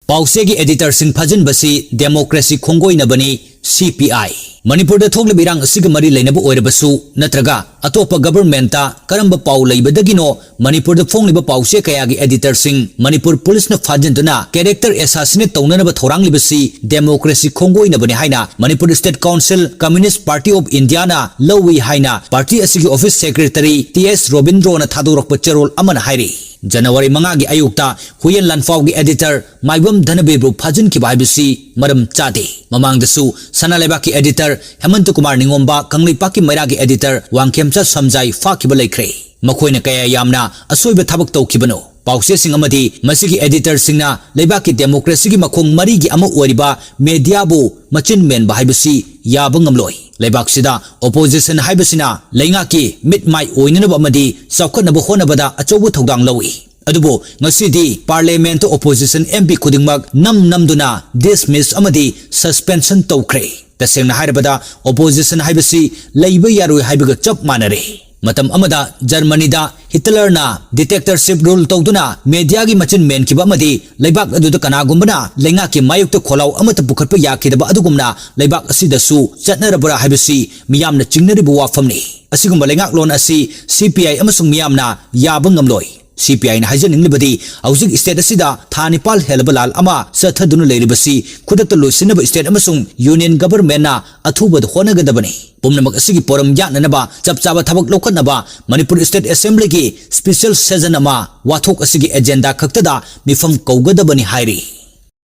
पाउसे की एडिटर सिंह फजन बसी डेमोक्रेसी खोंगोई नबनी CPI मणिपुर थोक बिरांग मरी लेनब ओइरबसु नत्रगा अतोप गवर्नमेंटा करंब पाउ लेबदगिनो मणिपुर फोंगलिब पाउसे कयागी एडिटर सिंह मणिपुर पुलिस न फाजनदुना कैरेक्टर एसासिनेट तौननब थौरांगलिबसी डेमोक्रेसी खोंगोई नबनी हाइना Manipur state council communist party of India ना लौवी हाइना पार्टी असिगी ऑफिस सेक्रेटरी TS रोबिंद्रो न थादोरक चरोल अमन हाइरी जनवरी 5 की अयुक्ता हुयन लानफाव की एडिटर माइबम धनबेबु फाजन की बाइबसी मरम चादे ममांगदसु सनालेबा की एडिटर हेमंत कुमार निंगोंबा कंगलीपा की मैरा की एडिटर वांगखेमचा समजाई फाकिब लेख्रे मखोइना कया यामना असोइब थबक तौखिबनो पाउसे सिंह अमदी मसिगी एडिटर सिंहना लेबा की डेमोक्रेसी की मखोंग मरी की अम ओरिबा मीडियाबु मचिन मेन बाइबसी याबंगमलोई लेबाक्सिदा ओपोजिशन हाइबसिना लेंगा की मिट माइ ओइननब अमदी सौखनब होनबदा अचौबु थौदांग लौई अदुबो ngasidi पार्लियामेंट ओपोजिशन MP खुदिंगमक नमदुना डिसमिस अमदी सस्पेंशन तौख्रे तसेंगना हाइरबदा ओपोजिशन हाइबसी लेइबा यारोय हाइबगा चप मानरे मतम अमदा जर्मनीदा हिटलरना डिटेक्टरशिप रूल तौदुना मीडिया की मचिन मेन की बमदी लेबाक अदुदा कनागुम्बना लेंगा की मायुक्त खोलाव अमत पुखटप याखिदबा अदुगुमना लेबाक असिदसु चटनरबरा हाइबसी मियामना चिंगनरिबु वाफमनी असिगुम्बा लेंगाक लोन असि CPI अमसुंग मियामना याबंगमलोई CPI ना हाइजनिंगलिबदी हौजिक स्टेट असिदा था निपाल हेलबलाल अमा सथदुनु लेरिबसी खुदत लोसिनब स्टेट अमसुंग यूनियन गवर्नमेंट ना अथुबद होनगदबनी पुमनमक असिगी पोरम याननबा चपचाबा थबक लोखनबा मणिपुर स्टेट असेंबली की स्पेशल सेशन अमा वाथोक असिगी एजेंडा खक्तदा मिफम कौगदबनी हाइरी